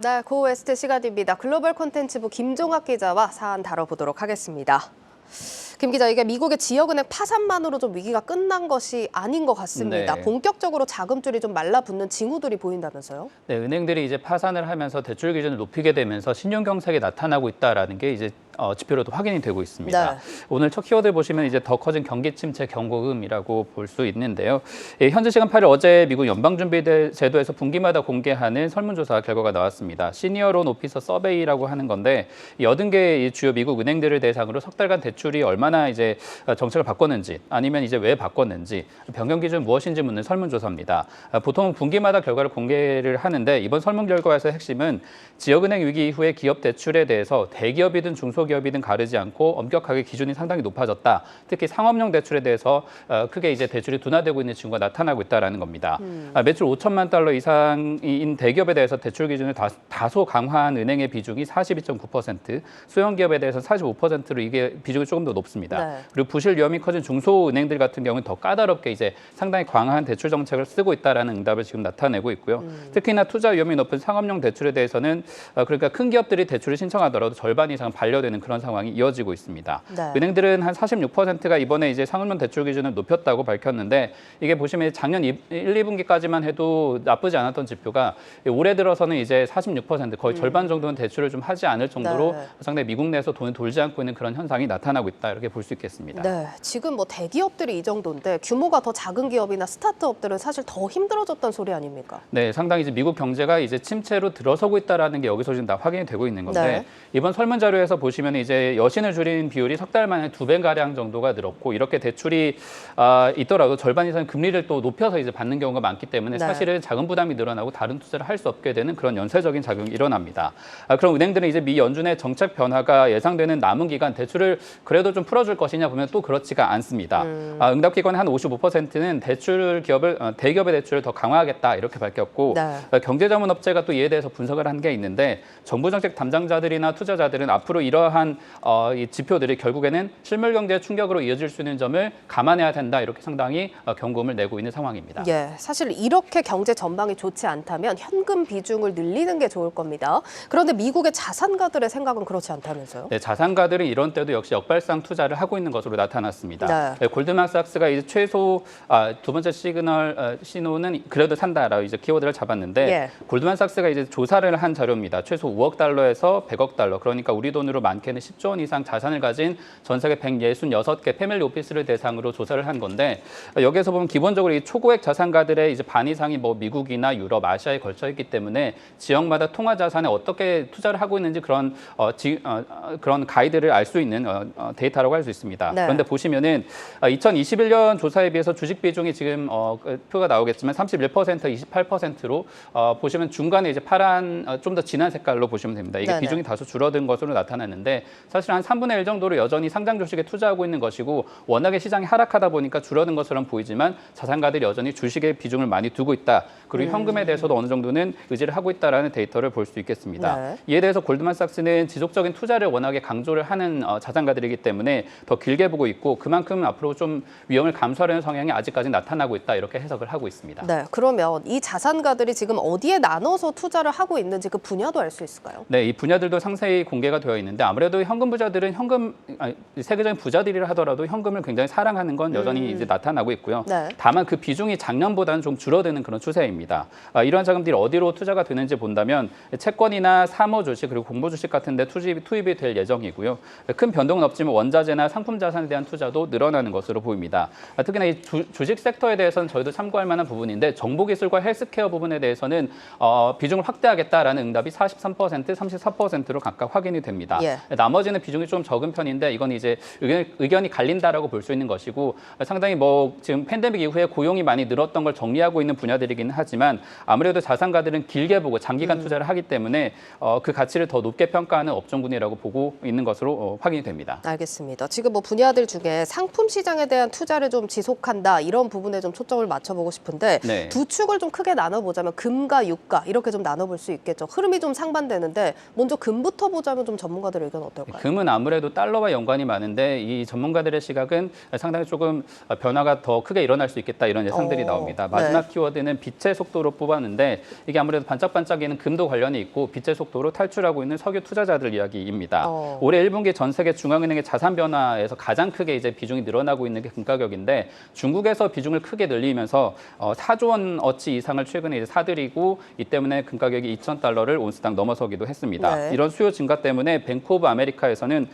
네, 고웨스트 시간입니다. 글로벌 콘텐츠부 김종학 기자와 사안 다뤄보도록 하겠습니다. 김 기자, 이게 미국의 지역은행 파산만으로 좀 위기가 끝난 것이 아닌 것 같습니다. 네. 본격적으로 자금줄이 좀 말라붙는 징후들이 보인다면서요? 네, 은행들이 이제 파산을 하면서 대출 기준을 높이게 되면서 신용 경색이 나타나고 있다라는 게 이제 지표로도 확인이 되고 있습니다. 네. 오늘 첫 키워드 보시면 이제 더 커진 경기 침체 경고음이라고 볼 수 있는데요. 현지 시간 8일 어제 미국 연방준비제도에서 분기마다 공개하는 설문조사 결과가 나왔습니다. 시니어론 오피서 서베이라고 하는 건데 80개 주요 미국 은행들을 대상으로 석 달간 대출이 얼마나 이제 정책을 바꿨는지 아니면 이제 왜 바꿨는지 변경 기준 무엇인지 묻는 설문조사입니다. 보통 분기마다 결과를 공개를 하는데 이번 설문 결과에서 핵심은 지역은행 위기 이후에 기업 대출에 대해서 대기업이든 중소기업이든 가르지 않고 엄격하게 기준이 상당히 높아졌다. 특히 상업용 대출에 대해서 크게 이제 대출이 둔화되고 있는 징후가 나타나고 있다라는 겁니다. 매출 5천만 달러 이상인 대기업에 대해서 대출 기준을 다소 강화한 은행의 비중이 42.9%, 소형 기업에 대해서 45%로 이게 비중이 조금 더 높습니다. 네. 그리고 부실 위험이 커진 중소은행들 같은 경우는 더 까다롭게 이제 상당히 강한 대출 정책을 쓰고 있다라는 응답을 지금 나타내고 있고요. 특히나 투자 위험이 높은 상업용 대출에 대해서는 그러니까 큰 기업들이 대출을 신청하더라도 절반 이상 반려되는 그런 상황이 이어지고 있습니다. 네. 은행들은 한 46%가 이번에 이제 상업용 대출 기준을 높였다고 밝혔는데 이게 보시면 작년 1, 2분기까지만 해도 나쁘지 않았던 지표가 올해 들어서는 이제 46% 거의 절반 정도는 대출을 좀 하지 않을 정도로 네. 상당히 미국 내에서 돈을 돌지 않고 있는 그런 현상이 나타나고 있다 이렇게 볼 수 있겠습니다. 네, 지금 뭐 대기업들이 이 정도인데 규모가 더 작은 기업이나 스타트업들은 사실 더 힘들어졌다는 소리 아닙니까? 네, 상당히 이제 미국 경제가 이제 침체로 들어서고 있다라는 게 여기서 지금 다 확인이 되고 있는 건데 네. 이번 설문 자료에서 보시면 이제 여신을 줄인 비율이 석 달 만에 2배 가량 정도가 늘었고 이렇게 대출이 있더라도 절반 이상 금리를 또 높여서 이제 받는 경우가 많기 때문에 네. 사실은 자금 부담이 늘어나고 다른 투자를 할 수 없게 되는 그런 연쇄적인 작용이 일어납니다. 그럼 은행들은 이제 미 연준의 정책 변화가 예상되는 남은 기간 대출을 그래도 좀 풀어줄 것이냐 보면 또 그렇지가 않습니다. 응답 기관의 한 55%는 대기업의 대출을 더 강화하겠다 이렇게 밝혔고 네. 경제자문업체가 또 이에 대해서 분석을 한 게 있는데 정부 정책 담당자들이나 투자자들은 앞으로 이러한 이 지표들이 결국에는 실물 경제의 충격으로 이어질 수 있는 점을 감안해야 된다 이렇게 상당히 경고음을 내고 있는 상황입니다. 예, 사실 이렇게 경제 전망이 좋지 않다면 현금 비중을 늘리는 게 좋을 겁니다. 그런데 미국의 자산가들의 생각은 그렇지 않다면서요? 네, 자산가들은 이런 때도 역시 역발상 투자를 하고 있는 것으로 나타났습니다. 네. 골드만삭스가 이제 최소 두 번째 신호는 그래도 산다라고 이제 키워드를 잡았는데 예. 골드만삭스가 이제 조사를 한 자료입니다. 최소 5억 달러에서 100억 달러, 그러니까 우리 돈으로 많게는 10조 원 이상 자산을 가진 전 세계 166개 패밀리 오피스를 대상으로 조사를 한 건데 여기에서 보면 기본적으로 이 초고액 자산가들의 이제 반 이상이 뭐 미국이나 유럽, 아시아에 걸쳐 있기 때문에 지역마다 통화 자산에 어떻게 투자를 하고 있는지 그런 그런 가이드를 알 수 있는 데이터라고 할 수 있습니다. 네. 그런데 보시면은 2021년 조사에 비해서 주식 비중이 지금 표가 나오겠지만 31%, 28%로 보시면 중간에 이제 파란 좀 더 진한 색깔로 보시면 됩니다. 이게 네네. 비중이 다소 줄어든 것으로 나타났는데 사실 한 3분의 1 정도로 여전히 상장 주식에 투자하고 있는 것이고 워낙에 시장이 하락하다 보니까 줄어든 것처럼 보이지만 자산가들이 여전히 주식에 비중을 많이 두고 있다. 그리고 현금에 대해서도 어느 정도는 의지를 하고 있다라는 데이터를 볼 수 있겠습니다. 네. 이에 대해서 골드만삭스는 지속적인 투자를 워낙에 강조를 하는 자산가들이기 때문에 더 길게 보고 있고 그만큼 앞으로 좀 위험을 감수하려는 성향이 아직까지 나타나고 있다 이렇게 해석을 하고 있습니다. 네, 그러면 이 자산가들이 지금 어디에 나눠서 투자를 하고 있는지 그 분야도 알 수 있을까요? 네, 이 분야들도 상세히 공개가 되어 있는데 아무래도 현금 부자들은 세계적인 부자들이라 하더라도 현금을 굉장히 사랑하는 건 여전히 이제 나타나고 있고요. 네. 다만 그 비중이 작년보다는 좀 줄어드는 그런 추세입니다. 이러한 자금들이 어디로 투자가 되는지 본다면 채권이나 사모 주식 그리고 공모 주식 같은 데 투입이 될 예정이고요. 큰 변동은 없지만 원자재나 상품 자산에 대한 투자도 늘어나는 것으로 보입니다. 특히나 이 주식 섹터에 대해서는 저희도 참고할 만한 부분인데 정보기술과 헬스케어 부분에 대해서는 비중을 확대하겠다라는 응답이 43%, 34%로 각각 확인이 됩니다. 예. 나머지는 비중이 좀 적은 편인데 이건 이제 의견이 갈린다라고 볼 수 있는 것이고 상당히 뭐 지금 팬데믹 이후에 고용이 많이 늘었던 걸 정리하고 있는 분야들이기는 하지만 아무래도 자산가들은 길게 보고 장기간 투자를 하기 때문에 그 가치를 더 높게 평가하는 업종군이라고 보고 있는 것으로 확인이 됩니다. 알겠습니다. 지금 뭐 분야들 중에 상품 시장에 대한 투자를 좀 지속한다 이런 부분에 좀 초점을 맞춰보고 싶은데 네. 두 축을 좀 크게 나눠보자면 금과 유가 이렇게 좀 나눠볼 수 있겠죠. 흐름이 좀 상반되는데 먼저 금부터 보자면 좀 전문가들 의견 쪽은 어떨까요? 금은 아무래도 달러와 연관이 많은데 이 전문가들의 시각은 상당히 조금 변화가 더 크게 일어날 수 있겠다 이런 예상들이 나옵니다. 마지막 키워드는 빛의 속도로 뽑았는데 이게 아무래도 반짝반짝이는 금도 관련이 있고 빛의 속도로 탈출하고 있는 석유 투자자들 이야기입니다. 올해 1분기 전 세계 중앙은행의 자산 변화에서 가장 크게 이제 비중이 늘어나고 있는 게 금 가격인데 중국에서 비중을 크게 늘리면서 4조 원어치 이상을 최근에 이제 사들이고 이 때문에 금 가격이 2,000달러를 온스당 넘어서기도 했습니다. 네. 이런 수요 증가 때문에 뱅크 오브 아메리카에서는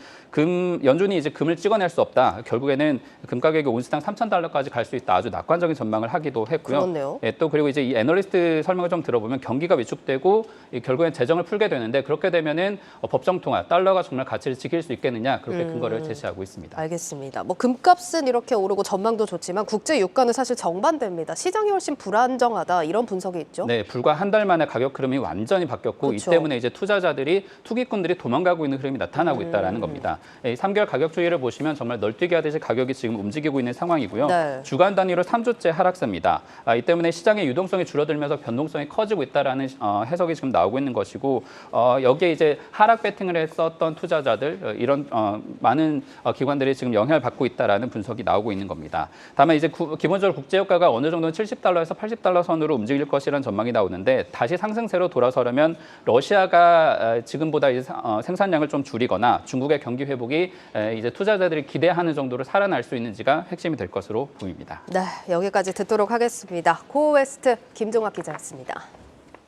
연준이 이제 금을 찍어낼 수 없다. 결국에는 금 가격이 온스당 3,000달러까지 갈 수 있다. 아주 낙관적인 전망을 하기도 했고요. 그렇네요. 예, 또 그리고 이제 이 애널리스트 설명을 좀 들어보면 경기가 위축되고 결국엔 재정을 풀게 되는데 그렇게 되면은 법정 통화 달러가 정말 가치를 지킬 수 있겠느냐 그렇게 근거를 제시하고 있습니다. 알겠습니다. 뭐 금값은 이렇게 오르고 전망도 좋지만 국제 유가는 사실 정반대입니다. 시장이 훨씬 불안정하다 이런 분석이 있죠. 네, 불과 한 달 만에 가격 흐름이 완전히 바뀌었고 그렇죠. 이 때문에 이제 투기꾼들이 도망가고 있는 흐름이 나타나고 있다는 겁니다. 이 3개월 가격 추이를 보시면 정말 널뛰기 하듯이 가격이 지금 움직이고 있는 상황이고요. 네. 주간 단위로 3주째 하락세입니다. 이 때문에 시장의 유동성이 줄어들면서 변동성이 커지고 있다라는 해석이 지금 나오고 있는 것이고 여기에 이제 하락 배팅을 했었던 투자자들 이런 많은 기관들이 지금 영향을 받고 있다라는 분석이 나오고 있는 겁니다. 다만 이제 기본적으로 국제유가가 어느 정도는 70달러에서 80달러 선으로 움직일 것이라는 전망이 나오는데 다시 상승세로 돌아서려면 러시아가 지금보다 이제 생산량을 좀 줄이거나 중국의 경기 회복이 이제 투자자들이 기대하는 정도로 살아날 수 있는지가 핵심이 될 것으로 보입니다. 네, 여기까지 듣도록 하겠습니다. 고웨스트 김종학 기자였습니다.